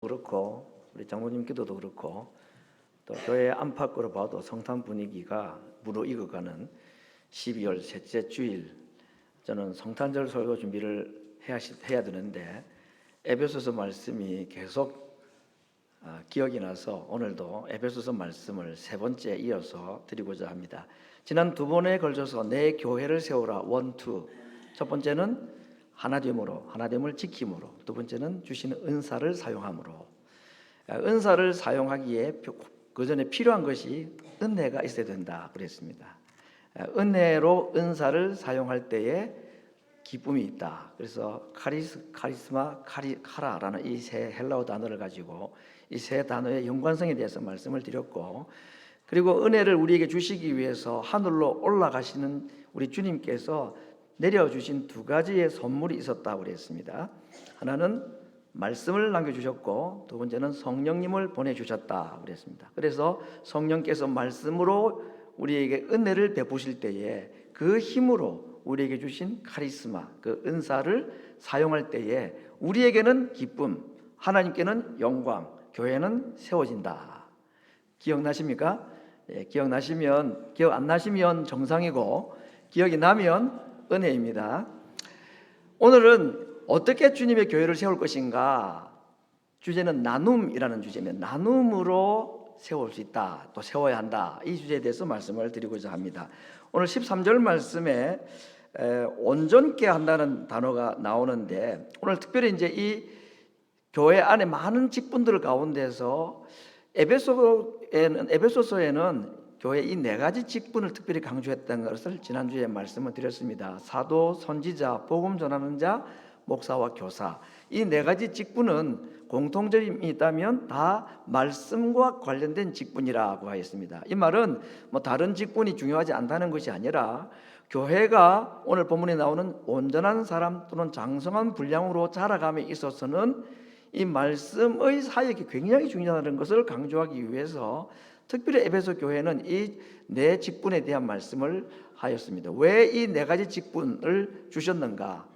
그렇고 우리 장로님 기도도 그렇고 또 교회 안팎으로 봐도 성탄 분위기가 무르익어가는 12월 셋째 주일, 저는 성탄절 설교 준비를 해야 되는데 에베소서 말씀이 계속 기억이 나서 오늘도 에베소서 말씀을 세 번째 이어서 드리고자 합니다. 지난 두 번에 걸쳐서 내 교회를 세우라 원투, 첫 번째는 하나됨을 지킴으로, 두 번째는 주시는 은사를 사용함으로. 은사를 사용하기에 그 전에 필요한 것이 은혜가 있어야 된다 그랬습니다. 은혜로 은사를 사용할 때에 기쁨이 있다. 그래서 카라라는 이 세 헬라어 단어를 가지고 이 세 단어의 연관성에 대해서 말씀을 드렸고, 그리고 은혜를 우리에게 주시기 위해서 하늘로 올라가시는 우리 주님께서 내려주신 두 가지의 선물이 있었다고 그랬습니다. 하나는 말씀을 남겨주셨고, 두 번째는 성령님을 보내주셨다 그랬습니다. 그래서 성령께서 말씀으로 우리에게 은혜를 베푸실 때에 그 힘으로 우리에게 주신 카리스마, 그 은사를 사용할 때에 우리에게는 기쁨, 하나님께는 영광, 교회는 세워진다. 기억나십니까? 기억 안 나시면 정상이고, 기억이 나면 은혜입니다. 오늘은 어떻게 주님의 교회를 세울 것인가? 주제는 나눔이라는 주제입니다. 나눔으로 세울 수 있다, 또 세워야 한다. 이 주제에 대해서 말씀을 드리고자 합니다. 오늘 13절 말씀에 온전케 한다는 단어가 나오는데, 오늘 특별히 이제 이 교회 안에 많은 직분들 가운데서 에베소서에는 교회 이 네 가지 직분을 특별히 강조했다는 것을 지난주에 말씀을 드렸습니다. 사도, 선지자, 복음 전하는 자, 목사와 교사. 이 네 가지 직분은 공통점이 있다면 다 말씀과 관련된 직분이라고 하였습니다. 이 말은 다른 직분이 중요하지 않다는 것이 아니라, 교회가 오늘 본문에 나오는 온전한 사람 또는 장성한 분량으로 자라감에 있어서는 이 말씀의 사역이 굉장히 중요하다는 것을 강조하기 위해서 특별히 에베소 교회는 이 네 직분에 대한 말씀을 하였습니다. 왜 이 네 가지 직분을 주셨는가?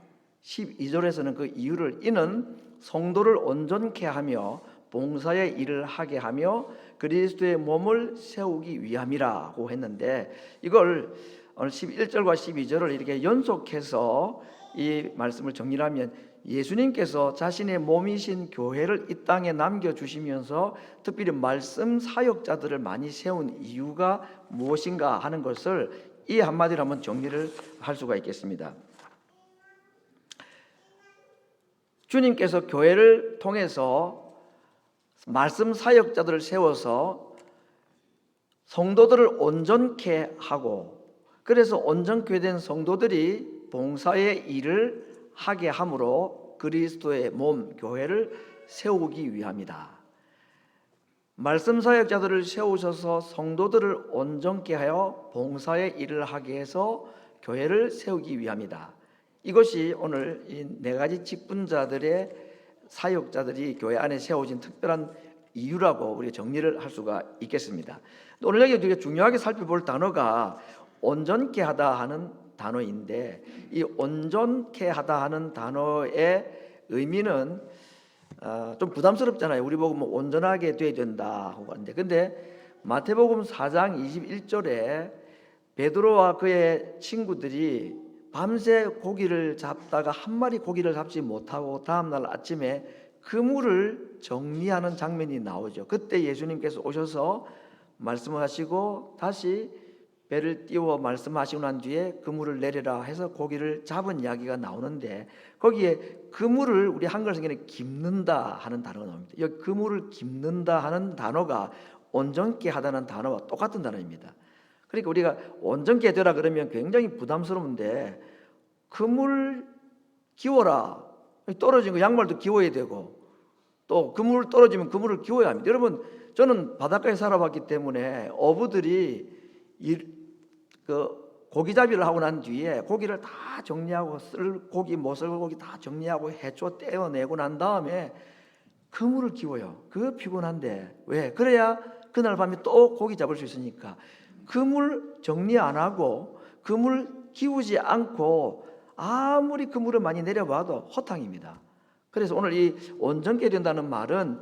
12절에서는 그 이유를, 이는 성도를 온전케 하며 봉사의 일을 하게 하며 그리스도의 몸을 세우기 위함이라고 했는데, 이걸 오늘 11절과 12절을 이렇게 연속해서 이 말씀을 정리하면, 예수님께서 자신의 몸이신 교회를 이 땅에 남겨주시면서 특별히 말씀 사역자들을 많이 세운 이유가 무엇인가 하는 것을 이 한마디로 한번 정리를 할 수가 있겠습니다. 주님께서 교회를 통해서 말씀 사역자들을 세워서 성도들을 온전케 하고, 그래서 온전케 된 성도들이 봉사의 일을 하게 함으로 그리스도의 몸 교회를 세우기 위함이다. 말씀 사역자들을 세우셔서 성도들을 온전케 하여 봉사의 일을 하게 해서 교회를 세우기 위함이다. 이것이 오늘 이 네 가지 직분자들의 사역자들이 교회 안에 세워진 특별한 이유라고 우리가 정리를 할 수가 있겠습니다. 오늘 여기 되게 중요하게 살펴볼 단어가 온전케 하다 하는 단어인데, 이 온전케 하다 하는 단어의 의미는 좀 부담스럽잖아요. 우리 보고 온전하게 돼야 된다 하고 하는데, 근데 마태복음 4장 21절에 베드로와 그의 친구들이 밤새 고기를 잡다가 한 마리 고기를 잡지 못하고 다음날 아침에 그물을 정리하는 장면이 나오죠. 그때 예수님께서 오셔서 말씀을 하시고 다시 배를 띄워 말씀하시고 난 뒤에 그물을 내려라 해서 고기를 잡은 이야기가 나오는데, 거기에 그물을 우리 한글 성경에 깁는다 하는 단어가 나옵니다. 이 그물을 깁는다 하는 단어가 온전케 하다는 단어와 똑같은 단어입니다. 그러니까 우리가 온전케 되라 그러면 굉장히 부담스러운데, 그물 기워라, 떨어진 거 양말도 기워야 되고, 또 그물 떨어지면 그물을 기워야 합니다. 여러분, 저는 바닷가에 살아봤기 때문에 어부들이 고기잡이를 하고 난 뒤에 고기를 다 정리하고, 쓸고기, 모슬고기 다 정리하고 해초 떼어내고 난 다음에 그물을 기워요. 그거 피곤한데 왜? 그래야 그날 밤에 또 고기 잡을 수 있으니까. 그물 정리 안 하고 그물 기우지 않고 아무리 그물을 많이 내려봐도 허탕입니다. 그래서 오늘 이 온전케 된다는 말은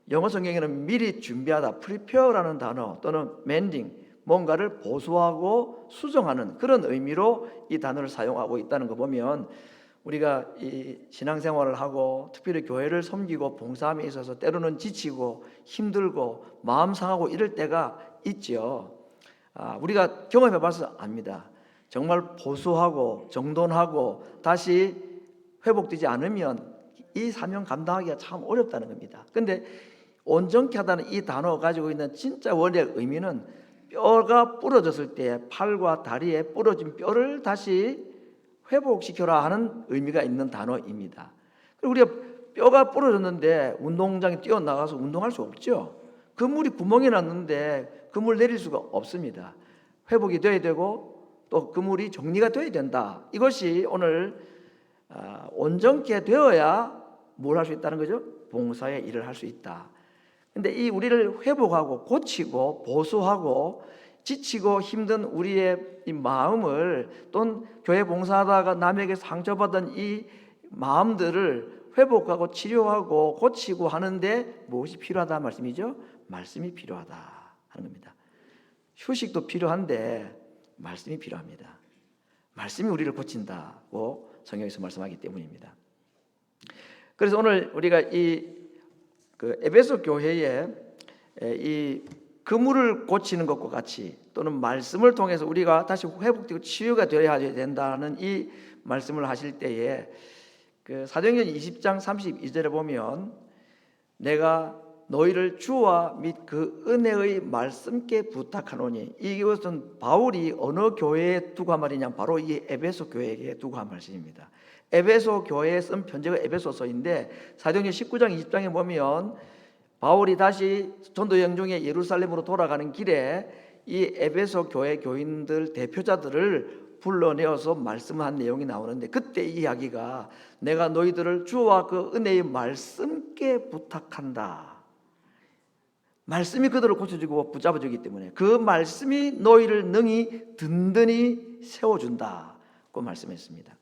영어 성경에는 미리 준비하다, prepare라는 단어 또는 mending, 뭔가를 보수하고 수정하는 그런 의미로 이 단어를 사용하고 있다는 거 보면 우리가 이 신앙생활을 하고 특별히 교회를 섬기고 봉사함에 있어서 때로는 지치고 힘들고 마음 상하고 이럴 때가 있죠. 우리가 경험해봐서 압니다. 정말 보수하고 정돈하고 다시 회복되지 않으면 이 사명 감당하기가 참 어렵다는 겁니다. 근데 온전케 하다는 이 단어가 가지고 있는 진짜 원래 의미는 뼈가 부러졌을 때 팔과 다리에 부러진 뼈를 다시 회복시켜라 하는 의미가 있는 단어입니다. 우리가 뼈가 부러졌는데 운동장에 뛰어나가서 운동할 수 없죠. 그물이 구멍이 났는데 그물 내릴 수가 없습니다. 회복이 돼야 되고 또 그물이 정리가 돼야 된다. 이것이 오늘 온전케 되어야 뭘 할 수 있다는 거죠? 봉사의 일을 할 수 있다. 근데 이 우리를 회복하고 고치고 보수하고 지치고 힘든 우리의 이 마음을 또는 교회 봉사하다가 남에게 상처받은 이 마음들을 회복하고 치료하고 고치고 하는데 무엇이 필요하다 말씀이죠? 말씀이 필요하다 하는 겁니다. 휴식도 필요한데 말씀이 필요합니다. 말씀이 우리를 고친다고 성경에서 말씀하기 때문입니다. 그래서 오늘 우리가 이 에베소 교회에 이 그물을 고치는 것과 같이 또는 말씀을 통해서 우리가 다시 회복되고 치유가 되어야 된다는 이 말씀을 하실 때에 사도행전 20장 32절에 보면 내가 너희를 주와 및 그 은혜의 말씀께 부탁하노니, 이것은 바울이 어느 교회에 두고 한 말이냐, 바로 이 에베소 교회에 두고 한 말씀입니다. 에베소 교회에 쓴 편지가 에베소서인데 사도행전 19장 20장에 보면 바울이 다시 전도 여행 중에 예루살렘으로 돌아가는 길에 이 에베소 교회 교인들 대표자들을 불러내어서 말씀한 내용이 나오는데, 그때 이 이야기가 내가 너희들을 주와 그 은혜의 말씀께 부탁한다. 말씀이 그들을 고쳐주고 붙잡아주기 때문에 그 말씀이 너희를 능히 든든히 세워준다고 말씀했습니다.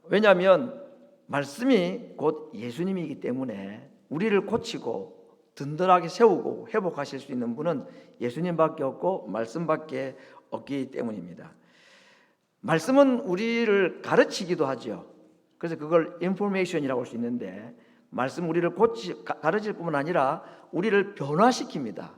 왜냐하면 말씀이 곧 예수님이기 때문에 우리를 고치고 든든하게 세우고 회복하실 수 있는 분은 예수님밖에 없고 말씀밖에 없기 때문입니다. 말씀은 우리를 가르치기도 하죠. 그래서 그걸 인포메이션이라고 할 수 있는데, 말씀 우리를 가르칠 뿐만 아니라 우리를 변화시킵니다.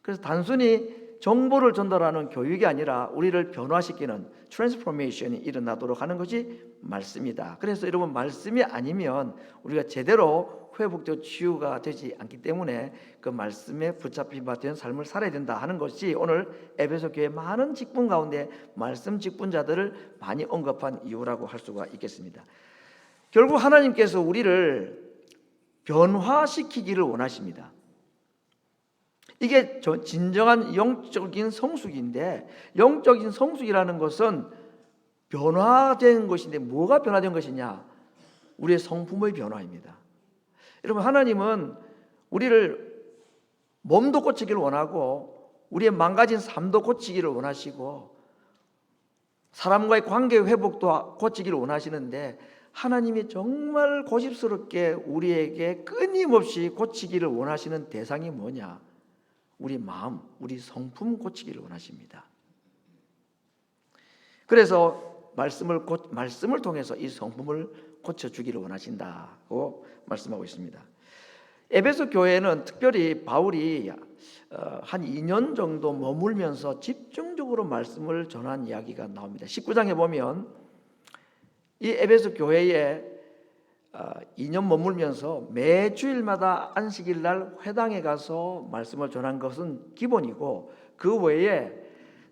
그래서 단순히 정보를 전달하는 교육이 아니라 우리를 변화시키는 트랜스포메이션이 일어나도록 하는 것이 말씀이다. 그래서 여러분, 말씀이 아니면 우리가 제대로 회복되고 치유가 되지 않기 때문에 그 말씀에 붙잡힌 바 된 삶을 살아야 된다 하는 것이 오늘 에베소 교회 많은 직분 가운데 말씀 직분자들을 많이 언급한 이유라고 할 수가 있겠습니다. 결국 하나님께서 우리를 변화시키기를 원하십니다. 이게 진정한 영적인 성숙인데, 영적인 성숙이라는 것은 변화된 것인데 뭐가 변화된 것이냐? 우리의 성품의 변화입니다. 여러분, 하나님은 우리를 몸도 고치기를 원하고 우리의 망가진 삶도 고치기를 원하시고 사람과의 관계 회복도 고치기를 원하시는데, 하나님이 정말 고집스럽게 우리에게 끊임없이 고치기를 원하시는 대상이 뭐냐? 우리 마음, 우리 성품 고치기를 원하십니다. 그래서 말씀을 통해서 이 성품을 고쳐주기를 원하신다고 말씀하고 있습니다. 에베소 교회는 특별히 바울이 한 2년 정도 머물면서 집중적으로 말씀을 전한 이야기가 나옵니다. 19장에 보면 이 에베소 교회에 2년 머물면서 매 주일마다 안식일 날 회당에 가서 말씀을 전한 것은 기본이고, 그 외에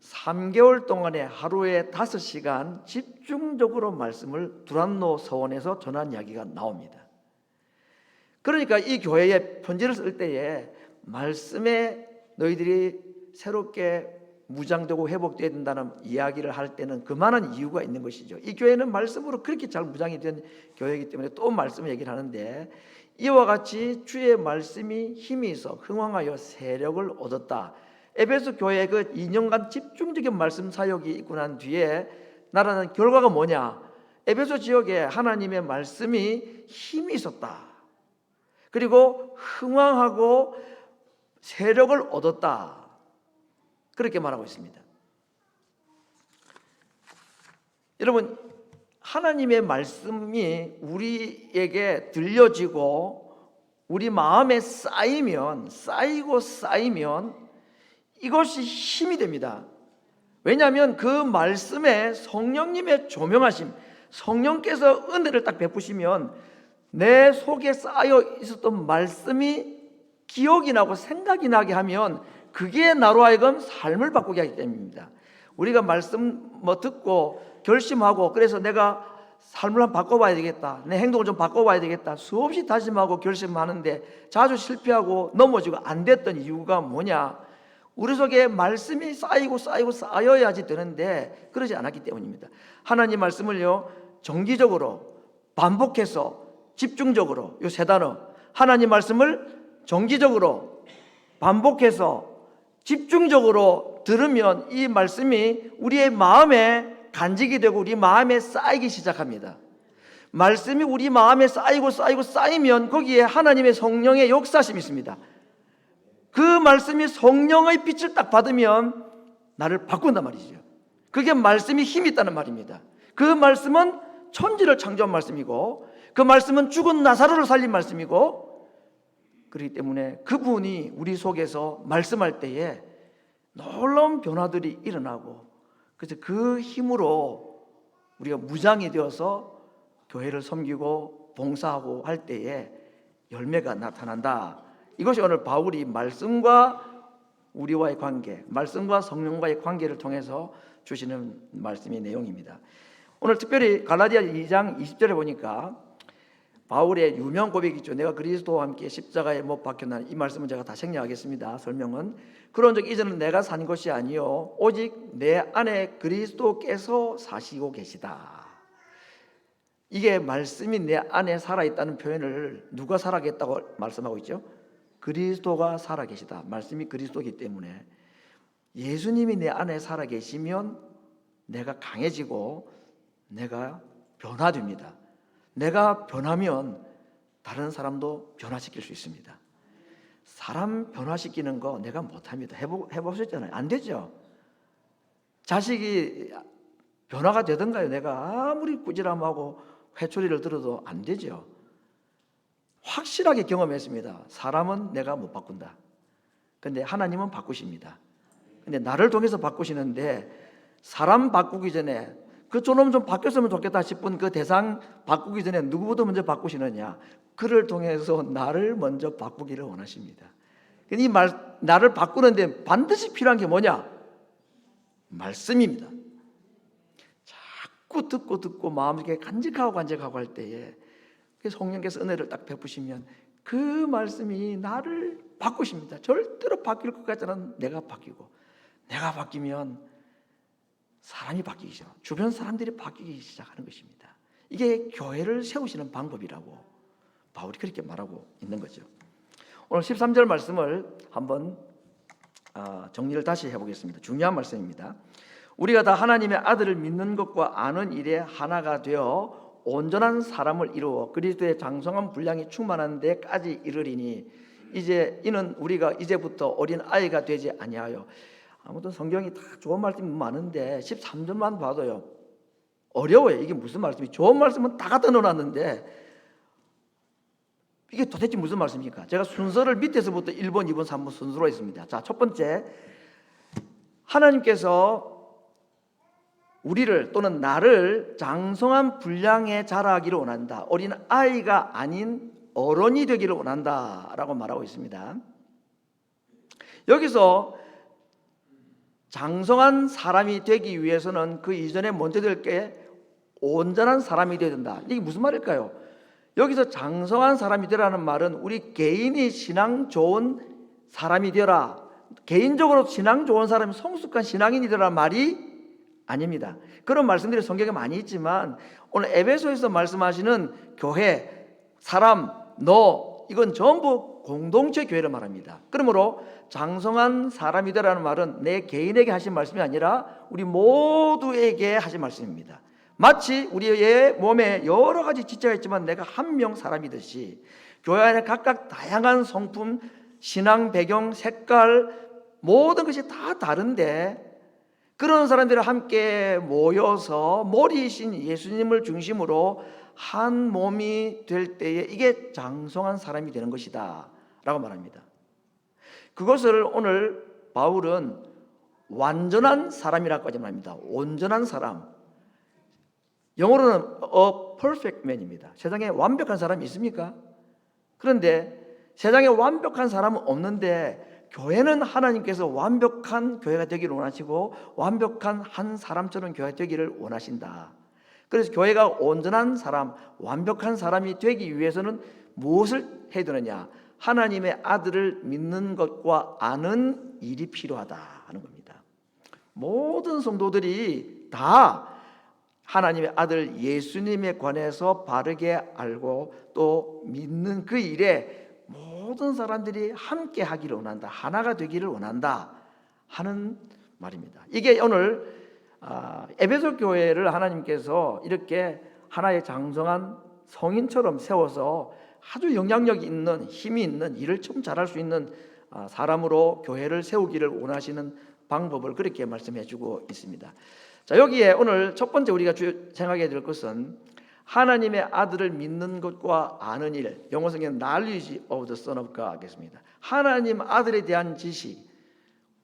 3개월 동안에 하루에 5시간 집중적으로 말씀을 두란노 서원에서 전한 이야기가 나옵니다. 그러니까 이 교회에 편지를 쓸 때에 말씀에 너희들이 새롭게 무장되고 회복되어야 된다는 이야기를 할 때는 그만한 이유가 있는 것이죠. 이 교회는 말씀으로 그렇게 잘 무장이 된 교회이기 때문에 또 말씀을 얘기를 하는데, 이와 같이 주의 말씀이 힘이 있어 흥왕하여 세력을 얻었다. 에베소 교회의 그 2년간 집중적인 말씀 사역이 있고 난 뒤에 나라는 결과가 뭐냐? 에베소 지역에 하나님의 말씀이 힘이 있었다. 그리고 흥왕하고 세력을 얻었다. 그렇게 말하고 있습니다. 여러분, 하나님의 말씀이 우리에게 들려지고 우리 마음에 쌓이면 이것이 힘이 됩니다. 왜냐하면 그 말씀에 성령님의 조명하심, 성령께서 은혜를 딱 베푸시면 내 속에 쌓여 있었던 말씀이 기억이 나고 생각이 나게 하면 그게 나로 하여금 삶을 바꾸게 하기 때문입니다. 우리가 말씀 듣고 결심하고 그래서 내가 삶을 한번 바꿔봐야 되겠다, 내 행동을 좀 바꿔봐야 되겠다 수없이 다짐하고 결심하는데 자주 실패하고 넘어지고 안 됐던 이유가 뭐냐? 우리 속에 말씀이 쌓여야지 되는데 그러지 않았기 때문입니다. 하나님 말씀을요 정기적으로 반복해서 집중적으로, 이 세 단어, 하나님 말씀을 정기적으로 반복해서 집중적으로 들으면 이 말씀이 우리의 마음에 간직이 되고 우리 마음에 쌓이기 시작합니다. 말씀이 우리 마음에 쌓이면 거기에 하나님의 성령의 역사심이 있습니다. 그 말씀이 성령의 빛을 딱 받으면 나를 바꾼단 말이죠. 그게 말씀이 힘이 있다는 말입니다. 그 말씀은 천지를 창조한 말씀이고 그 말씀은 죽은 나사로를 살린 말씀이고, 그렇기 때문에 그분이 우리 속에서 말씀할 때에 놀라운 변화들이 일어나고, 그래서 그 힘으로 우리가 무장이 되어서 교회를 섬기고 봉사하고 할 때에 열매가 나타난다. 이것이 오늘 바울이 말씀과 우리와의 관계, 말씀과 성령과의 관계를 통해서 주시는 말씀의 내용입니다. 오늘 특별히 갈라디아 2장 20절에 보니까 바울의 유명 고백이 있죠. 내가 그리스도와 함께 십자가에 못 박혔나니, 이 말씀은 제가 다 생략하겠습니다. 설명은 그런 적 이전은 내가 산 것이 아니요 오직 내 안에 그리스도께서 사시고 계시다. 이게 말씀이 내 안에 살아있다는 표현을 누가 살아계셨다고 말씀하고 있죠? 그리스도가 살아계시다. 말씀이 그리스도이기 때문에 예수님이 내 안에 살아계시면 내가 강해지고 내가 변화됩니다. 내가 변하면 다른 사람도 변화시킬 수 있습니다. 사람 변화시키는 거 내가 못합니다. 해보셨잖아요. 안 되죠. 자식이 변화가 되던가요? 내가 아무리 꾸지람하고 회초리를 들어도 안 되죠. 확실하게 경험했습니다. 사람은 내가 못 바꾼다. 근데 하나님은 바꾸십니다. 근데 나를 통해서 바꾸시는데, 사람 바꾸기 전에 그 저놈 좀 바뀌었으면 좋겠다 싶은 그 대상 바꾸기 전에 누구부터 먼저 바꾸시느냐? 그를 통해서 나를 먼저 바꾸기를 원하십니다. 이 나를 바꾸는데 반드시 필요한 게 뭐냐? 말씀입니다. 자꾸 듣고 마음속에 간직하고 할 때에 성령께서 은혜를 딱 베푸시면 그 말씀이 나를 바꾸십니다. 절대로 바뀔 것 같지 않은 내가 바뀌고, 내가 바뀌면 사람이 바뀌죠. 주변 사람들이 바뀌기 시작하는 것입니다. 이게 교회를 세우시는 방법이라고 바울이 그렇게 말하고 있는 거죠. 오늘 13절 말씀을 한번 정리를 다시 해보겠습니다. 중요한 말씀입니다. 우리가 다 하나님의 아들을 믿는 것과 아는 일에 하나가 되어 온전한 사람을 이루어 그리스도의 장성한 분량이 충만한 데까지 이르리니, 이는 우리가 이제부터 어린 아이가 되지 아니하여. 아무튼 성경이 다 좋은 말씀이 많은데 13절만 봐도요 어려워요. 이게 무슨 말씀이? 좋은 말씀은 다 갖다 넣어놨는데 이게 도대체 무슨 말씀입니까? 제가 순서를 밑에서부터 1번, 2번, 3번 순서로 했습니다. 자, 첫 번째, 하나님께서 우리를 또는 나를 장성한 분량에 자라기를 원한다. 어린 아이가 아닌 어른이 되기를 원한다라고 말하고 있습니다. 여기서 장성한 사람이 되기 위해서는 그 이전에 먼저 될 게 온전한 사람이 되어야 된다. 이게 무슨 말일까요? 여기서 장성한 사람이 되라는 말은 우리 개인이 신앙 좋은 사람이 되라, 개인적으로 신앙 좋은 사람이 성숙한 신앙인이 되라는 말이 아닙니다. 그런 말씀들이 성경에 많이 있지만 오늘 에베소에서 말씀하시는 교회, 사람, 너, 이건 전부 공동체 교회를 말합니다. 그러므로 장성한 사람이 되라는 말은 내 개인에게 하신 말씀이 아니라 우리 모두에게 하신 말씀입니다. 마치 우리의 몸에 여러 가지 지체가 있지만 내가 한 명 사람이듯이 교회 안에 각각 다양한 성품, 신앙 배경, 색깔 모든 것이 다 다른데 그런 사람들이 함께 모여서 머리이신 예수님을 중심으로 한 몸이 될 때에 이게 장성한 사람이 되는 것이다 라고 말합니다. 그것을 오늘 바울은 완전한 사람이라고 말합니다. 온전한 사람. 영어로는 a perfect man입니다. 세상에 완벽한 사람이 있습니까? 그런데 세상에 완벽한 사람은 없는데 교회는 하나님께서 완벽한 교회가 되기를 원하시고 완벽한 한 사람처럼 교회가 되기를 원하신다. 그래서 교회가 온전한 사람, 완벽한 사람이 되기 위해서는 무엇을 해야 되느냐? 하나님의 아들을 믿는 것과 아는 일이 필요하다 하는 겁니다. 모든 성도들이 다 하나님의 아들 예수님에 관해서 바르게 알고 또 믿는 그 일에 모든 사람들이 함께 하기를 원한다. 하나가 되기를 원한다 하는 말입니다. 이게 오늘 에베소 교회를 하나님께서 이렇게 하나의 장성한 성인처럼 세워서 아주 영향력 있는 힘이 있는 일을 좀 잘할 수 있는 사람으로 교회를 세우기를 원하시는 방법을 그렇게 말씀해 주고 있습니다. 자, 여기에 오늘 첫 번째 우리가 생각해야 될 것은 하나님의 아들을 믿는 것과 아는 일, 영어 성경은 knowledge of the Son of God겠습니다. 하나님 아들에 대한 지식,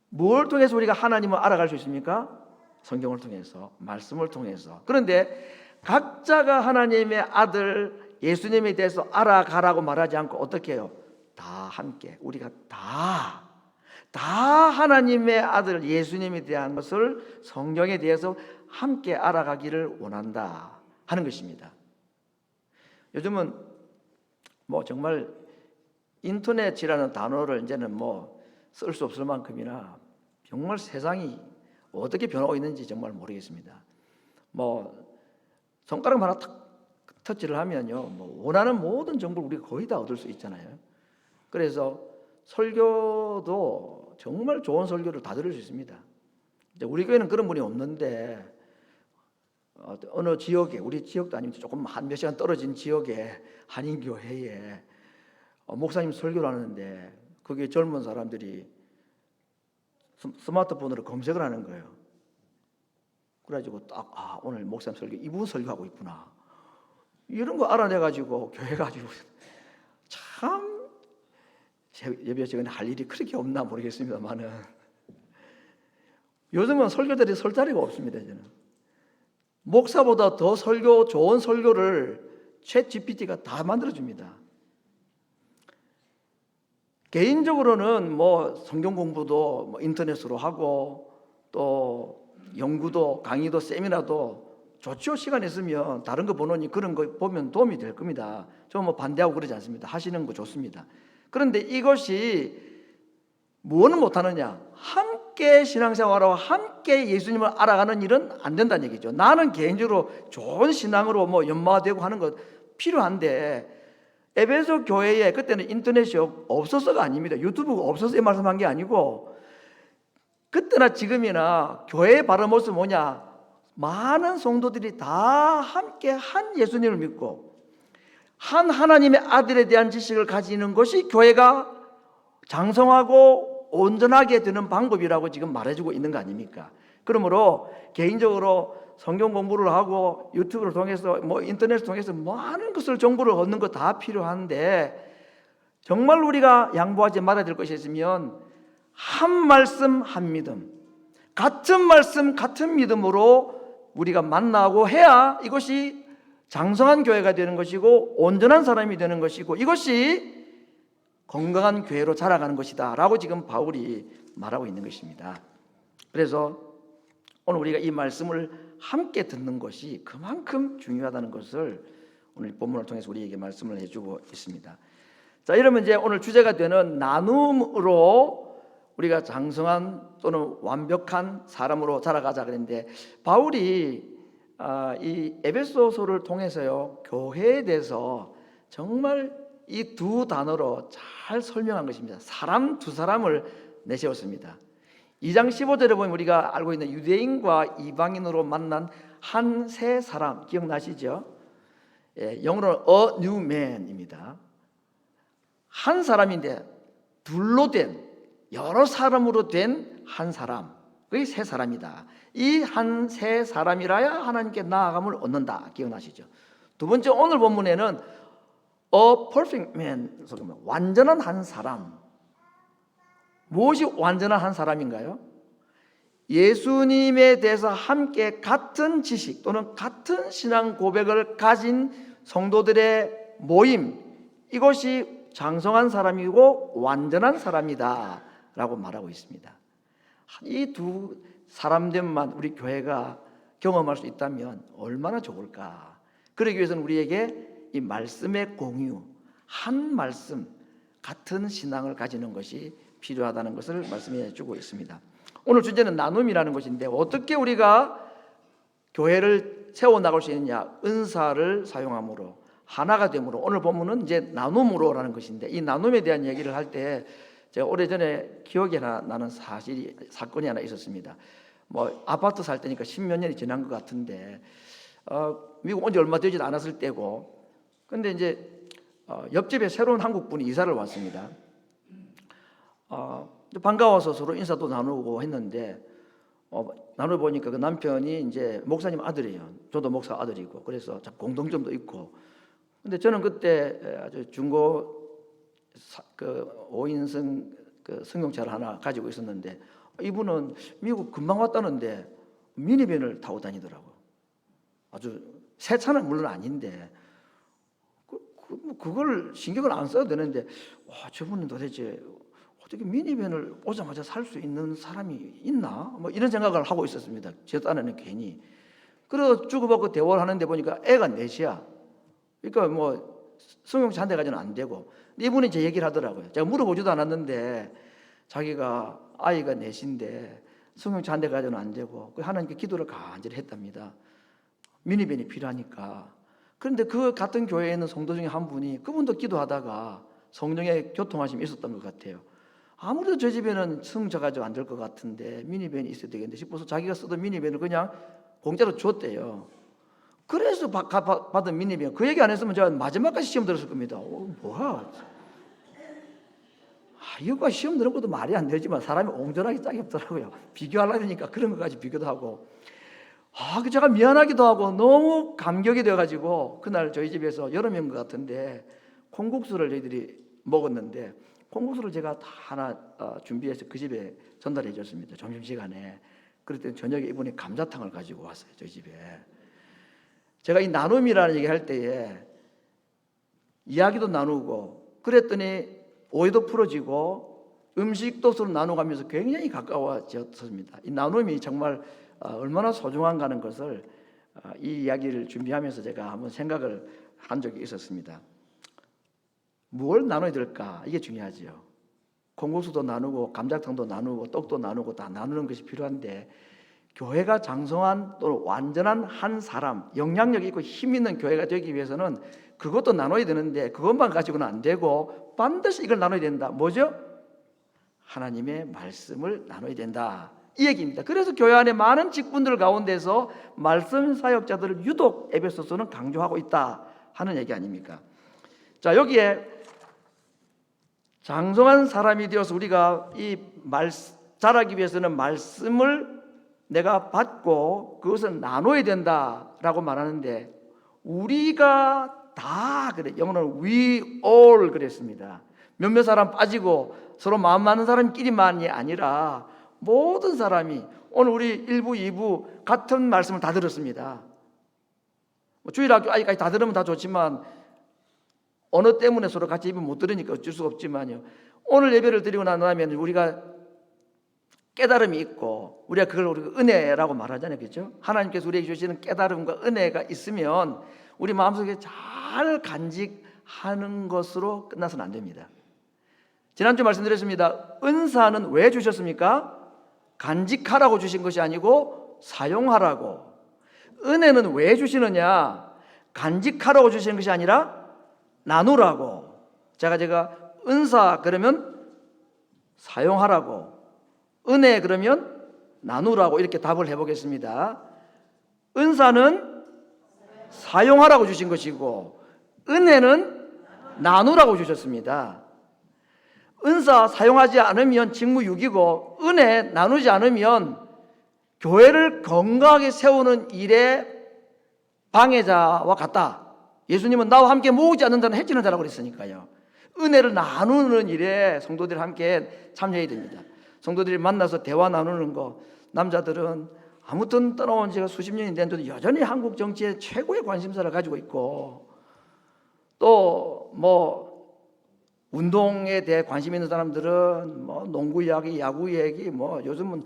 뭘 통해서 우리가 하나님을 알아갈 수 있습니까? 성경을 통해서, 말씀을 통해서. 그런데 각자가 하나님의 아들 예수님에 대해서 알아가라고 말하지 않고 어떻게 해요? 다 함께, 우리가 다 하나님의 아들 예수님에 대한 것을 성경에 대해서 함께 알아가기를 원한다 하는 것입니다. 요즘은 뭐 정말 인터넷이라는 단어를 이제는 뭐 쓸 수 없을 만큼이나 정말 세상이 어떻게 변하고 있는지 정말 모르겠습니다. 뭐 손가락 하나 탁 터치를 하면요, 뭐 원하는 모든 정보를 우리가 거의 다 얻을 수 있잖아요. 그래서 설교도 정말 좋은 설교를 다 들을 수 있습니다. 이제 우리 교회는 그런 분이 없는데 어느 지역에, 우리 지역도 아니면 조금 한 몇 시간 떨어진 지역에 한인교회에 목사님 설교를 하는데 거기에 젊은 사람들이 스마트폰으로 검색을 하는 거예요. 그래가지고 딱 오늘 목사님 설교 이분 설교하고 있구나 이런 거 알아내가지고 교회 가지고 참 예배 시간에 할 일이 그렇게 없나 모르겠습니다만은 요즘은 설교들이 설 자리가 없습니다. 이제는 목사보다 더 좋은 설교를 챗GPT가 다 만들어줍니다. 개인적으로는 뭐 성경 공부도 뭐 인터넷으로 하고 또 연구도 강의도 세미나도 좋죠. 시간 있으면 다른 거 보느니 그런 거 보면 도움이 될 겁니다. 저 뭐 반대하고 그러지 않습니다. 하시는 거 좋습니다. 그런데 이것이 뭐는 못하느냐? 함께 신앙생활하고 함께 예수님을 알아가는 일은 안 된다는 얘기죠. 나는 개인적으로 좋은 신앙으로 뭐 연마되고 하는 것 필요한데 에베소 교회에 그때는 인터넷이 없어서가 아닙니다. 유튜브가 없어서 이 말씀한 게 아니고 그때나 지금이나 교회의 바른 모습은 뭐냐? 많은 성도들이 다 함께 한 예수님을 믿고 한 하나님의 아들에 대한 지식을 가지는 것이 교회가 장성하고 온전하게 되는 방법이라고 지금 말해주고 있는 거 아닙니까? 그러므로 개인적으로 성경 공부를 하고 유튜브를 통해서 뭐 인터넷을 통해서 많은 것을 정보를 얻는 거 다 필요한데 정말 우리가 양보하지 말아야 될 것이 있으면 한 말씀 한 믿음, 같은 말씀 같은 믿음으로 우리가 만나고 해야 이것이 장성한 교회가 되는 것이고 온전한 사람이 되는 것이고 이것이 건강한 교회로 자라가는 것이다 라고 지금 바울이 말하고 있는 것입니다. 그래서 오늘 우리가 이 말씀을 함께 듣는 것이 그만큼 중요하다는 것을 오늘 본문을 통해서 우리에게 말씀을 해주고 있습니다. 자, 이러면 이제 오늘 주제가 되는 나눔으로 우리가 장성한 또는 완벽한 사람으로 자라가자 그랬는데 바울이 이 에베소서를 통해서요 교회에 대해서 정말 이 두 단어로 잘 설명한 것입니다. 사람 두 사람을 내세웠습니다. 2장 15절에 보면 우리가 알고 있는 유대인과 이방인으로 만난 한 새 사람 기억나시죠? 영어로는 a new man입니다. 한 사람인데 둘로 된, 여러 사람으로 된 한 사람, 그게 새 사람이다. 이 한 새 사람이라야 하나님께 나아감을 얻는다. 기억나시죠? 두 번째, 오늘 본문에는 a perfect man, 완전한 한 사람. 무엇이 완전한 한 사람인가요? 예수님에 대해서 함께 같은 지식 또는 같은 신앙 고백을 가진 성도들의 모임, 이것이 장성한 사람이고 완전한 사람이다 라고 말하고 있습니다. 이 두 사람들만 우리 교회가 경험할 수 있다면 얼마나 좋을까. 그러기 위해서는 우리에게 이 말씀의 공유, 한 말씀, 같은 신앙을 가지는 것이 필요하다는 것을 말씀해 주고 있습니다. 오늘 주제는 나눔이라는 것인데, 어떻게 우리가 교회를 세워나갈 수 있느냐? 은사를 사용함으로, 하나가 됨으로. 오늘 본문은 이제 나눔으로라는 것인데, 이 나눔에 대한 얘기를 할 때 제가 오래전에 기억이 나는 사건이 하나 있었습니다. 뭐 아파트 살 때니까 10몇 년이 지난 것 같은데, 미국 온 지 얼마 되지 않았을 때고, 근데 이제 옆집에 새로운 한국 분이 이사를 왔습니다. 반가워서 서로 인사도 나누고 했는데, 나눠보니까 그 남편이 이제 목사님 아들이에요. 저도 목사 아들이고, 그래서 공동점도 있고. 근데 저는 그때 아주 중고 그 5인승 그 승용차를 하나 가지고 있었는데, 이분은 미국 금방 왔다는데 미니밴을 타고 다니더라고요. 아주 새 차는 물론 아닌데 그걸 신경을 안 써도 되는데, 와, 저분은 도대체 어떻게 미니밴을 오자마자 살 수 있는 사람이 있나? 뭐 이런 생각을 하고 있었습니다. 제 딴에는 괜히. 그래서 주고받고 대화를 하는데 보니까 애가 넷이야. 그러니까 뭐 승용차 한 대 가지고는 안 되고, 이분이 제 얘기를 하더라고요. 제가 물어보지도 않았는데 자기가 아이가 넷인데 승용차 한 대 가지고는 안 되고, 하나님께 기도를 간절히 했답니다. 미니밴이 필요하니까. 그런데 그 같은 교회에 있는 성도 중에 한 분이, 그분도 기도하다가 성령의 교통하심이 있었던 것 같아요. 아무래도 저 집에는 승용차 가지고 안 될 것 같은데 미니밴이 있어야 되겠는데 싶어서 자기가 쓰던 미니밴을 그냥 공짜로 줬대요. 그래서 받은 미니밴, 그 얘기 안 했으면 제가 마지막까지 시험 들었을 겁니다. 뭐야? 이거가 시험 드는 것도 말이 안 되지만 사람이 옹졸하기 짝이 없더라고요. 비교하려니까 그런 것까지 비교도 하고. 제가 미안하기도 하고 너무 감격이 되어가지고, 그날 저희 집에서 여러 명 것 같은데 콩국수를 저희들이 먹었는데, 콩국수를 제가 다 하나 준비해서 그 집에 전달해 줬습니다. 점심시간에. 그랬더니 저녁에 이분이 감자탕을 가지고 왔어요, 저희 집에. 제가 이 나눔이라는 얘기 할 때에 이야기도 나누고 그랬더니 오해도 풀어지고 음식도 서로 나눠가면서 굉장히 가까워졌습니다. 이 나눔이 정말 얼마나 소중한가 하는 것을 이 이야기를 준비하면서 제가 한번 생각을 한 적이 있었습니다. 뭘 나눠야 될까? 이게 중요하지요. 콩국수도 나누고 감자탕도 나누고 떡도 나누고 다 나누는 것이 필요한데, 교회가 장성한 또 완전한 한 사람, 영향력 있고 힘 있는 교회가 되기 위해서는 그것도 나눠야 되는데, 그것만 가지고는 안 되고 반드시 이걸 나눠야 된다. 뭐죠? 하나님의 말씀을 나눠야 된다, 이 얘기입니다. 그래서 교회 안에 많은 직분들 가운데서 말씀 사역자들을 유독 에베소서는 강조하고 있다 하는 얘기 아닙니까? 자, 여기에 장성한 사람이 되어서 우리가 자라기 위해서는 말씀을 내가 받고 그것을 나눠야 된다라고 말하는데, 우리가 다 그래. 영어로는 we all 그랬습니다. 몇몇 사람 빠지고 서로 마음 맞는 사람끼리만이 아니라 모든 사람이, 오늘 우리 1부, 2부 같은 말씀을 다 들었습니다. 주일학교 아직까지 다 들으면 다 좋지만 언어 때문에 서로 같이 입을 못 들으니까 어쩔 수가 없지만요, 오늘 예배를 드리고 난 다음에 우리가 깨달음이 있고, 우리가 그걸 은혜라고 말하잖아요, 그렇죠? 하나님께서 우리에게 주시는 깨달음과 은혜가 있으면 우리 마음속에 잘 간직하는 것으로 끝나서는 안 됩니다. 지난주 말씀드렸습니다. 은사는 왜 주셨습니까? 간직하라고 주신 것이 아니고 사용하라고. 은혜는 왜 주시느냐? 간직하라고 주시는 것이 아니라 나누라고. 제가 은사 그러면 사용하라고, 은혜 그러면 나누라고, 이렇게 답을 해보겠습니다. 은사는 사용하라고 주신 것이고 은혜는 나누라고 주셨습니다. 은사 사용하지 않으면 직무유기고 은혜 나누지 않으면 교회를 건강하게 세우는 일에 방해자와 같다. 예수님은 나와 함께 모으지 않는 자는 해치는 자라고 그랬으니까요. 은혜를 나누는 일에 성도들이 함께 참여해야 됩니다. 성도들이 만나서 대화 나누는 거, 남자들은 아무튼 떠나온 지가 수십 년이 됐는데도 여전히 한국 정치에 최고의 관심사를 가지고 있고, 또 뭐 운동에 대해 관심 있는 사람들은 뭐 농구 이야기, 야구 얘기, 뭐 요즘은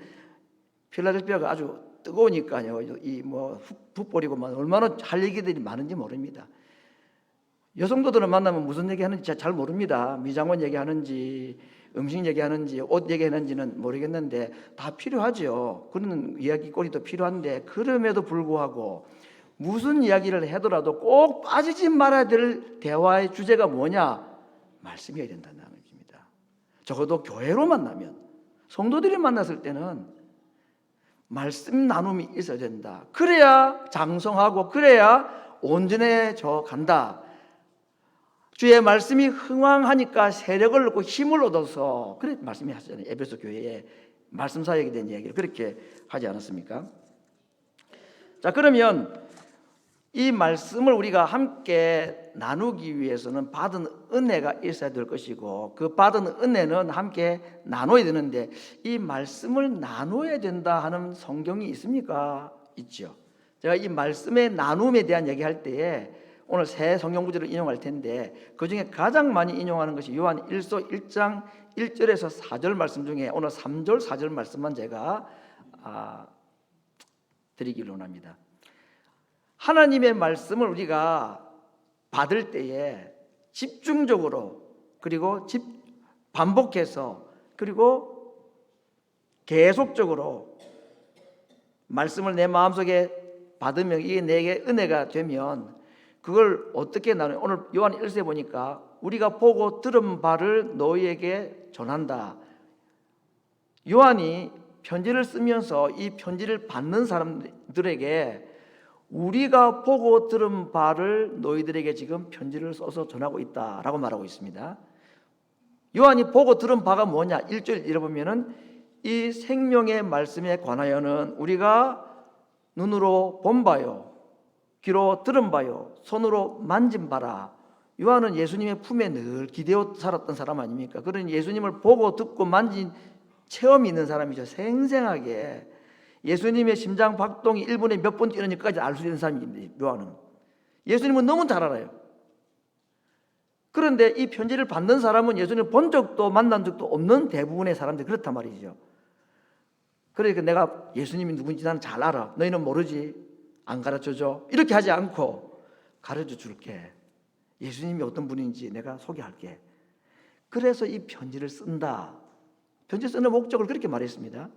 필라델피아가 아주 뜨거우니까요. 이 뭐 풋볼이고 뭐 얼마나 할 얘기들이 많은지 모릅니다. 여성도들을 만나면 무슨 얘기하는지 잘 모릅니다. 미장원 얘기하는지 음식 얘기하는지 옷 얘기하는지는 모르겠는데 다 필요하죠. 그런 이야기거리도 필요한데 그럼에도 불구하고 무슨 이야기를 하더라도 꼭 빠지지 말아야 될 대화의 주제가 뭐냐? 말씀이어야 된다는 얘기입니다. 적어도 교회로 만나면, 성도들이 만났을 때는 말씀 나눔이 있어야 된다. 그래야 장성하고 그래야 온전해져 간다. 주의 말씀이 흥왕하니까 세력을 얻고 힘을 얻어서, 그래 말씀이 하셨잖아요. 에베소 교회에 말씀 사역에 대한 이야기를 그렇게 하지 않았습니까? 자, 그러면 이 말씀을 우리가 함께 나누기 위해서는 받은 은혜가 있어야 될 것이고, 그 받은 은혜는 함께 나눠야 되는데 이 말씀을 나눠야 된다 하는 성경이 있습니까? 있죠. 제가 이 말씀의 나눔에 대한 얘기할 때에 오늘 새 성경 구절을 인용할 텐데 그 중에 가장 많이 인용하는 것이 요한 1서 1장 1절에서 4절 말씀 중에 오늘 3절 4절 말씀만 제가 드리기를 원합니다. 하나님의 말씀을 우리가 받을 때에 집중적으로 그리고 반복해서 그리고 계속적으로 말씀을 내 마음속에 받으면 이게 내게 은혜가 되면 그걸 어떻게 나눠요? 오늘 요한 1세 보니까 우리가 보고 들은 바를 너희에게 전한다. 요한이 편지를 쓰면서 이 편지를 받는 사람들에게 우리가 보고 들은 바를 너희들에게 지금 편지를 써서 전하고 있다라고 말하고 있습니다. 요한이 보고 들은 바가 뭐냐? 1절 읽어보면은 이 생명의 말씀에 관하여는 우리가 눈으로 본 바요, 귀로 들은 바요, 손으로 만진 바라. 요한은 예수님의 품에 늘 기대어 살았던 사람 아닙니까? 그러니 예수님을 보고 듣고 만진 체험이 있는 사람이죠. 생생하게 예수님의 심장 박동이 1분에 몇 번 뛰는지까지 알 수 있는 사람입니다. 요한은 예수님은 너무 잘 알아요. 그런데 이 편지를 받는 사람은 예수님을 본 적도 만난 적도 없는 대부분의 사람들이 그렇단 말이죠. 그러니까 내가 예수님이 누군지 나는 잘 알아, 너희는 모르지, 안 가르쳐줘, 이렇게 하지 않고 가르쳐 줄게. 예수님이 어떤 분인지 내가 소개할게. 그래서 이 편지를 쓴다. 편지 쓰는 목적을 그렇게 말했습니다.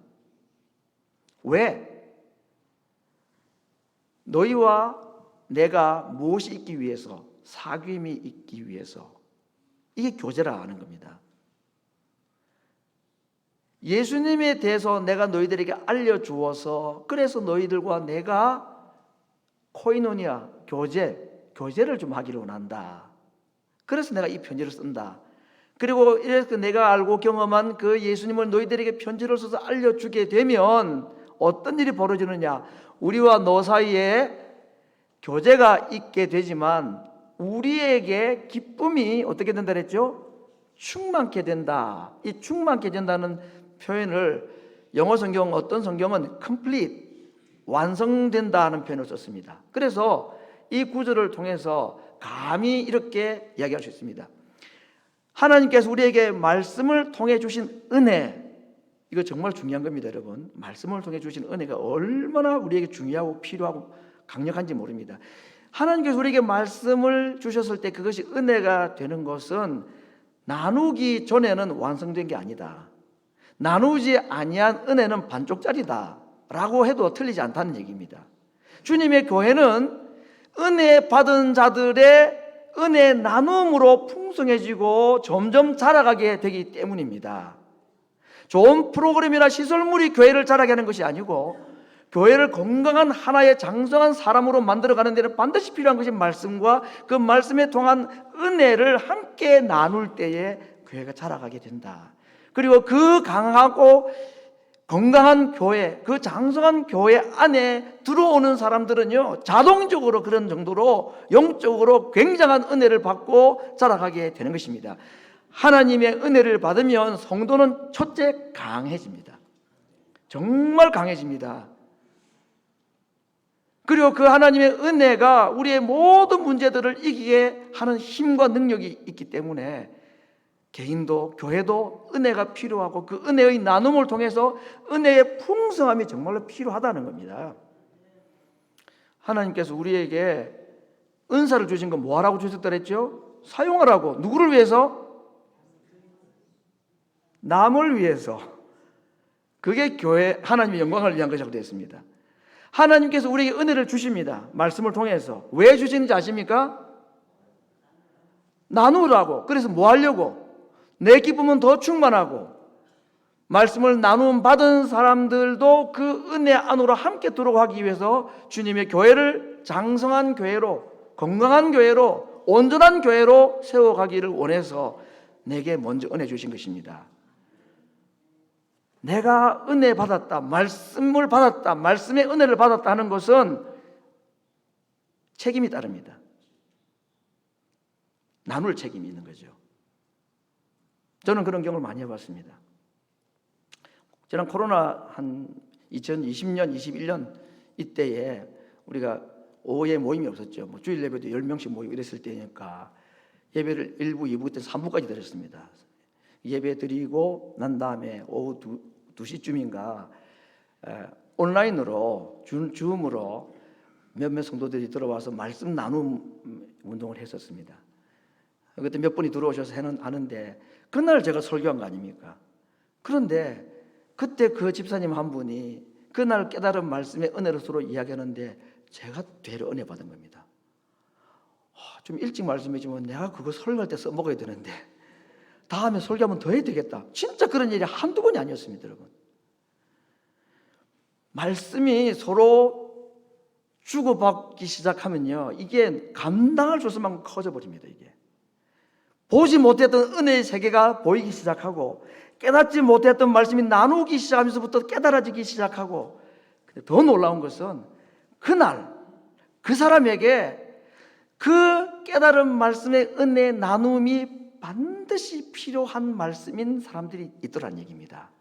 왜? 너희와 내가 무엇이 있기 위해서? 사귐이 있기 위해서. 이게 교제라 하는 겁니다. 예수님에 대해서 내가 너희들에게 알려주어서 그래서 너희들과 내가 코이노니아, 교제를 좀 하기를 원한다. 그래서 내가 이 편지를 쓴다. 그리고 이래서 내가 알고 경험한 그 예수님을 너희들에게 편지를 써서 알려주게 되면 어떤 일이 벌어지느냐? 우리와 너 사이에 교제가 있게 되지만 우리에게 기쁨이 어떻게 된다 그랬죠? 충만케 된다. 이 충만케 된다는 표현을 영어 성경 어떤 성경은 complete, 완성된다 하는 표현을 썼습니다. 그래서 이 구절을 통해서 감히 이렇게 이야기할 수 있습니다. 하나님께서 우리에게 말씀을 통해 주신 은혜, 이거 정말 중요한 겁니다. 여러분, 말씀을 통해 주신 은혜가 얼마나 우리에게 중요하고 필요하고 강력한지 모릅니다. 하나님께서 우리에게 말씀을 주셨을 때 그것이 은혜가 되는 것은 나누기 전에는 완성된 게 아니다. 나누지 아니한 은혜는 반쪽짜리다 라고 해도 틀리지 않다는 얘기입니다. 주님의 교회는 은혜 받은 자들의 은혜 나눔으로 풍성해지고 점점 자라가게 되기 때문입니다. 좋은 프로그램이나 시설물이 교회를 자라게 하는 것이 아니고 교회를 건강한 하나의 장성한 사람으로 만들어가는 데는 반드시 필요한 것이 말씀과 그 말씀에 통한 은혜를 함께 나눌 때에 교회가 자라가게 된다. 그리고 그 강하고 건강한 교회, 그 장성한 교회 안에 들어오는 사람들은요, 자동적으로 그런 정도로 영적으로 굉장한 은혜를 받고 자라가게 되는 것입니다. 하나님의 은혜를 받으면 성도는 첫째 강해집니다. 정말 강해집니다. 그리고 그 하나님의 은혜가 우리의 모든 문제들을 이기게 하는 힘과 능력이 있기 때문에 개인도 교회도 은혜가 필요하고 그 은혜의 나눔을 통해서 은혜의 풍성함이 정말로 필요하다는 겁니다. 하나님께서 우리에게 은사를 주신 건 뭐하라고 주셨다 그랬죠? 사용하라고. 누구를 위해서? 남을 위해서. 그게 교회 하나님의 영광을 위한 것이라고 되어 있습니다. 하나님께서 우리에게 은혜를 주십니다. 말씀을 통해서. 왜 주시는지 아십니까? 나누라고. 그래서 뭐 하려고? 내 기쁨은 더 충만하고 말씀을 나눔 받은 사람들도 그 은혜 안으로 함께 들어가기 위해서 주님의 교회를 장성한 교회로, 건강한 교회로, 온전한 교회로 세워가기를 원해서 내게 먼저 은혜 주신 것입니다. 내가 은혜 받았다, 말씀을 받았다, 말씀의 은혜를 받았다 하는 것은 책임이 따릅니다. 나눌 책임이 있는 거죠. 저는 그런 경험을 많이 해봤습니다. 저는 코로나 한 2020년, 21년 이때에 우리가 오후에 모임이 없었죠. 뭐 주일 예배도 10명씩 모이고 이랬을 때니까 예배를 1부, 2부 때 3부까지 드렸습니다. 예배 드리고 난 다음에 오후 2시쯤인가 온라인으로 줌으로 몇몇 성도들이 들어와서 말씀 나눔 운동을 했었습니다. 그때 몇 분이 들어오셔서 하는데 그날 제가 설교한 거 아닙니까? 그런데 그때 그 집사님 한 분이 그날 깨달은 말씀의 은혜로 서로 이야기하는데 제가 되려 은혜 받은 겁니다. 좀 일찍 말씀해 주면 내가 그거 설교할 때 써먹어야 되는데 다음에 설교하면 더 해야 되겠다. 진짜 그런 일이 한두 번이 아니었습니다, 여러분. 말씀이 서로 주고받기 시작하면요, 이게 감당할 수 없을 만큼 커져버립니다. 이게 보지 못했던 은혜의 세계가 보이기 시작하고 깨닫지 못했던 말씀이 나누기 시작하면서부터 깨달아지기 시작하고, 더 놀라운 것은 그날 그 사람에게 그 깨달은 말씀의 은혜 나눔이 반드시 필요한 말씀인 사람들이 있더란 얘기입니다.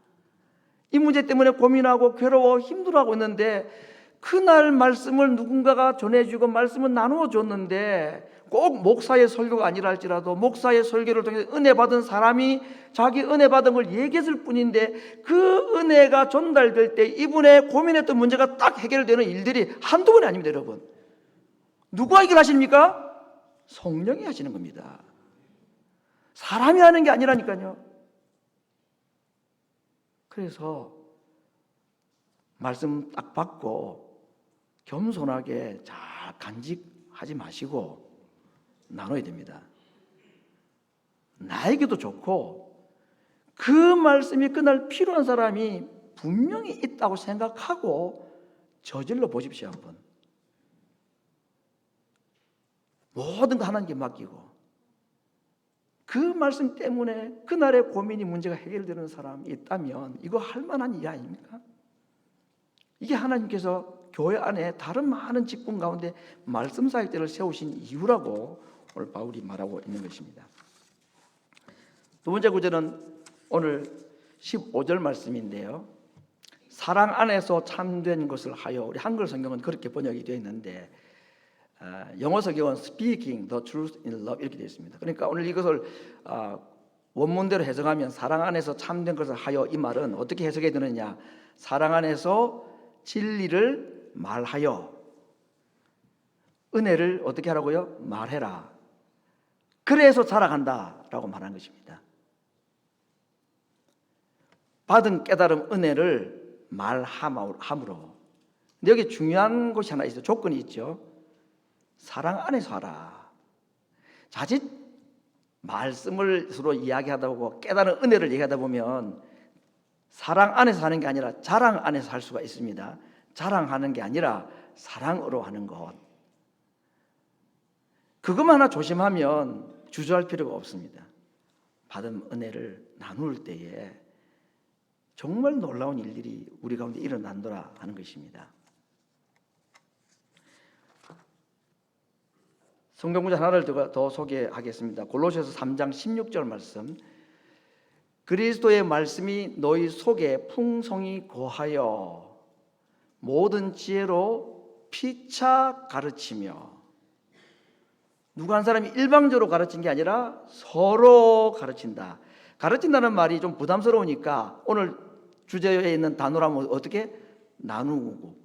이 문제 때문에 고민하고 괴로워 힘들어하고 있는데 그날 말씀을 누군가가 전해주고 말씀을 나누어 줬는데 꼭 목사의 설교가 아니라 할지라도 목사의 설교를 통해 은혜 받은 사람이 자기 은혜 받은 걸 얘기했을 뿐인데 그 은혜가 전달될 때 이분의 고민했던 문제가 딱 해결되는 일들이 한두 번이 아닙니다, 여러분. 누가 해결하십니까? 성령이 하시는 겁니다. 사람이 하는 게 아니라니까요. 그래서 말씀 딱 받고 겸손하게 잘 간직하지 마시고 나눠야 됩니다. 나에게도 좋고 그 말씀이 그날 필요한 사람이 분명히 있다고 생각하고 저질러 보십시오. 한번 모든 거 하나님께 맡기고 그 말씀 때문에 그날의 고민이 문제가 해결되는 사람이 있다면 이거 할 만한 일 아닙니까? 이게 하나님께서 교회 안에 다른 많은 직분 가운데 말씀 사역자를 세우신 이유라고 오늘 바울이 말하고 있는 것입니다. 두 번째 구절은 오늘 15절 말씀인데요, 사랑 안에서 참된 것을 하여, 우리 한글 성경은 그렇게 번역이 되어 있는데 영어 성경은 speaking the truth in love 이렇게 되어 있습니다. 그러니까 오늘 이것을 원문대로 해석하면 사랑 안에서 참된 것을 하여, 이 말은 어떻게 해석해야 되느냐, 사랑 안에서 진리를 말하여 은혜를 어떻게 하라고요? 말해라. 그래서 자라간다라고 말하는 것입니다. 받은 깨달음 은혜를 말함으로. 근데 여기 중요한 것이 하나 있어요. 조건이 있죠. 사랑 안에서 하라. 자칫 말씀을 서로 이야기하다 보고 깨달은 은혜를 얘기하다 보면 사랑 안에서 하는 게 아니라 자랑 안에서 할 수가 있습니다. 자랑하는 게 아니라 사랑으로 하는 것. 그것만 하나 조심하면 주저할 필요가 없습니다. 받은 은혜를 나눌 때에 정말 놀라운 일들이 우리 가운데 일어난다라 하는 것입니다. 성경 구절 하나를 더 소개하겠습니다. 골로새서 3장 16절 말씀. 그리스도의 말씀이 너희 속에 풍성히 거하여 모든 지혜로 피차 가르치며. 누가 한 사람이 일방적으로 가르친 게 아니라 서로 가르친다. 가르친다는 말이 좀 부담스러우니까 오늘 주제에 있는 단어라면 어떻게? 나누고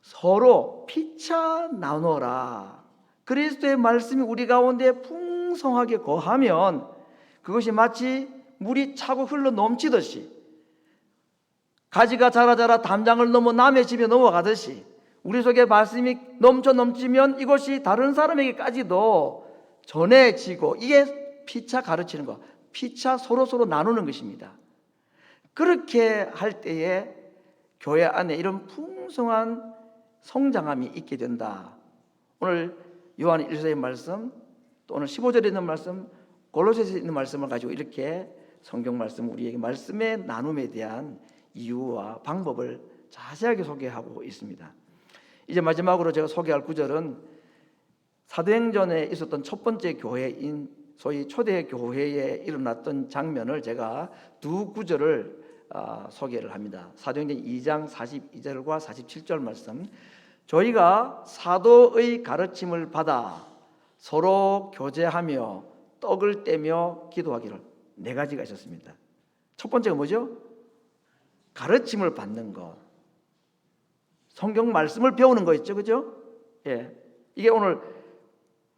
서로 피차 나누어라. 그리스도의 말씀이 우리 가운데 풍성하게 거하면 그것이 마치 물이 차고 흘러 넘치듯이, 가지가 자라 담장을 넘어 남의 집에 넘어가듯이 우리 속에 말씀이 넘치면 이것이 다른 사람에게까지도 전해지고, 이게 피차 가르치는 것, 피차 서로 나누는 것입니다. 그렇게 할 때에 교회 안에 이런 풍성한 성장함이 있게 된다. 오늘 요한 1서의 말씀, 또 오늘 15절에 있는 말씀, 골로새서에 있는 말씀을 가지고 이렇게 성경 말씀, 우리에게 말씀의 나눔에 대한 이유와 방법을 자세하게 소개하고 있습니다. 이제 마지막으로 제가 소개할 구절은 사도행전에 있었던 첫 번째 교회인 소위 초대 교회에 일어났던 장면을 제가 두 구절을 소개를 합니다. 사도행전 2장 42절과 47절 말씀. 저희가 사도의 가르침을 받아 서로 교제하며 떡을 떼며 기도하기를. 네 가지가 있었습니다. 첫 번째가 뭐죠? 가르침을 받는 것. 성경 말씀을 배우는 거 있죠, 그죠? 예, 이게 오늘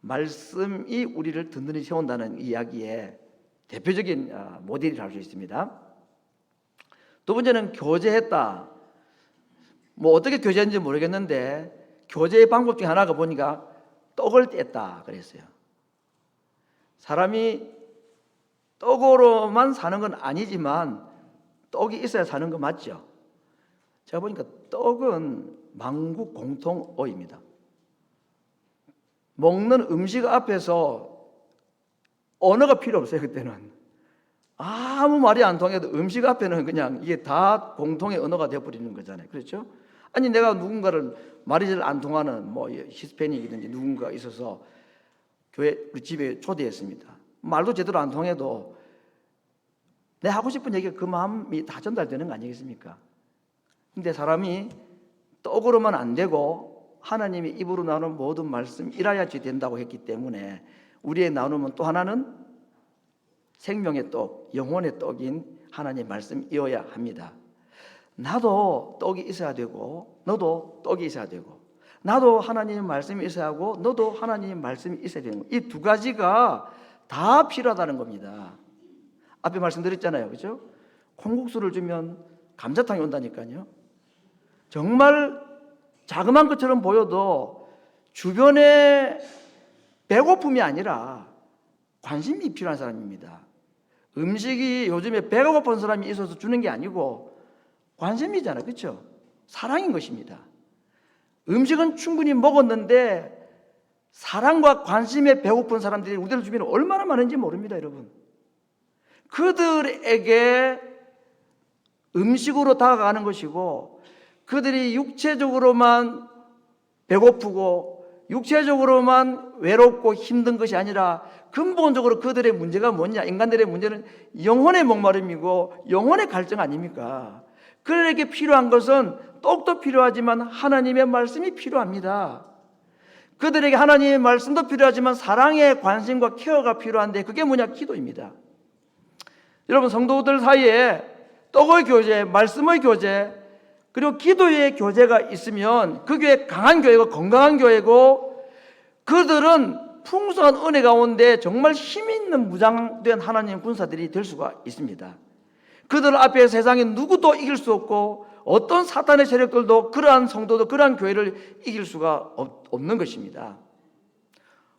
말씀이 우리를 든든히 세운다는 이야기의 대표적인 모델이라 할 수 있습니다. 두 번째는 교제했다. 뭐 어떻게 교제했는지 모르겠는데 교제의 방법 중에 하나가 보니까 떡을 뗐다 그랬어요. 사람이 떡으로만 사는 건 아니지만 떡이 있어야 사는 거 맞죠? 제가 보니까 떡은 만국 공통어입니다. 먹는 음식 앞에서 언어가 필요 없어요. 그때는 아무 말이 안 통해도 음식 앞에는 그냥 이게 다 공통의 언어가 되어버리는 거잖아요. 그렇죠? 아니 내가 누군가를 말이 잘 안 통하는 뭐 히스패닉이든지 누군가 있어서 교회 우리 집에 초대했습니다. 말도 제대로 안 통해도 내 하고 싶은 얘기가 그 마음이 다 전달되는 거 아니겠습니까? 근데 사람이 떡으로만 안 되고 하나님이 입으로 나오는 모든 말씀 일하야지 된다고 했기 때문에 우리의 나눔은 또 하나는 생명의 떡, 영혼의 떡인 하나님의 말씀이어야 합니다. 나도 떡이 있어야 되고 너도 떡이 있어야 되고, 나도 하나님의 말씀이 있어야 하고 너도 하나님의 말씀이 있어야 되는 이 두 가지가 다 필요하다는 겁니다. 앞에 말씀드렸잖아요, 그렇죠? 콩국수를 주면 감자탕이 온다니까요. 정말 자그마한 것처럼 보여도 주변에 배고픔이 아니라 관심이 필요한 사람입니다. 음식이 요즘에 배가 고픈 사람이 있어서 주는 게 아니고 관심이잖아요, 그렇죠? 사랑인 것입니다. 음식은 충분히 먹었는데 사랑과 관심에 배고픈 사람들이 우리들 주변에 얼마나 많은지 모릅니다, 여러분. 그들에게 음식으로 다가가는 것이고, 그들이 육체적으로만 배고프고 육체적으로만 외롭고 힘든 것이 아니라 근본적으로 그들의 문제가 뭐냐? 인간들의 문제는 영혼의 목마름이고 영혼의 갈증 아닙니까? 그들에게 필요한 것은 떡도 필요하지만 하나님의 말씀이 필요합니다. 그들에게 하나님의 말씀도 필요하지만 사랑의 관심과 케어가 필요한데 그게 뭐냐? 기도입니다. 여러분, 성도들 사이에 떡의 교제, 말씀의 교제, 그리고 기도의 교제가 있으면 그 교회 강한 교회고 건강한 교회고, 그들은 풍성한 은혜 가운데 정말 힘있는 무장된 하나님 군사들이 될 수가 있습니다. 그들 앞에 세상에 누구도 이길 수 없고 어떤 사탄의 세력들도 그러한 성도도 그러한 교회를 이길 수가 없는 것입니다.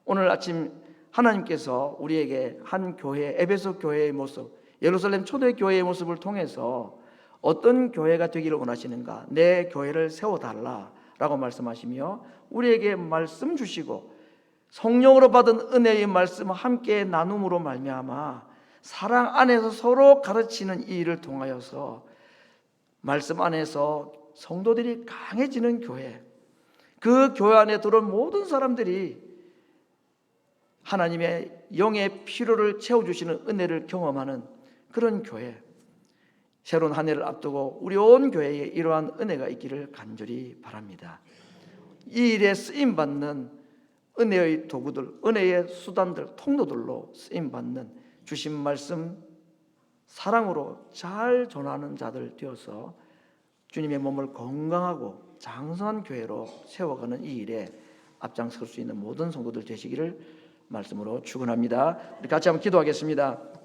오늘 아침 하나님께서 우리에게 한 교회, 에베소 교회의 모습, 예루살렘 초대교회의 모습을 통해서 어떤 교회가 되기를 원하시는가? 내 교회를 세워달라라고 말씀하시며 우리에게 말씀 주시고 성령으로 받은 은혜의 말씀을 함께 나눔으로 말미암아 사랑 안에서 서로 가르치는 이 일을 통하여서 말씀 안에서 성도들이 강해지는 교회, 그 교회 안에 들어온 모든 사람들이 하나님의 영의 필요를 채워주시는 은혜를 경험하는 그런 교회, 새로운 한 해를 앞두고 우리 온 교회에 이러한 은혜가 있기를 간절히 바랍니다. 이 일에 쓰임받는 은혜의 도구들, 은혜의 수단들, 통로들로 쓰임받는 주신 말씀 사랑으로 잘 전하는 자들 되어서 주님의 몸을 건강하고 장성한 교회로 세워가는 이 일에 앞장설 수 있는 모든 성도들 되시기를 말씀으로 축원합니다. 우리 같이 한번 기도하겠습니다.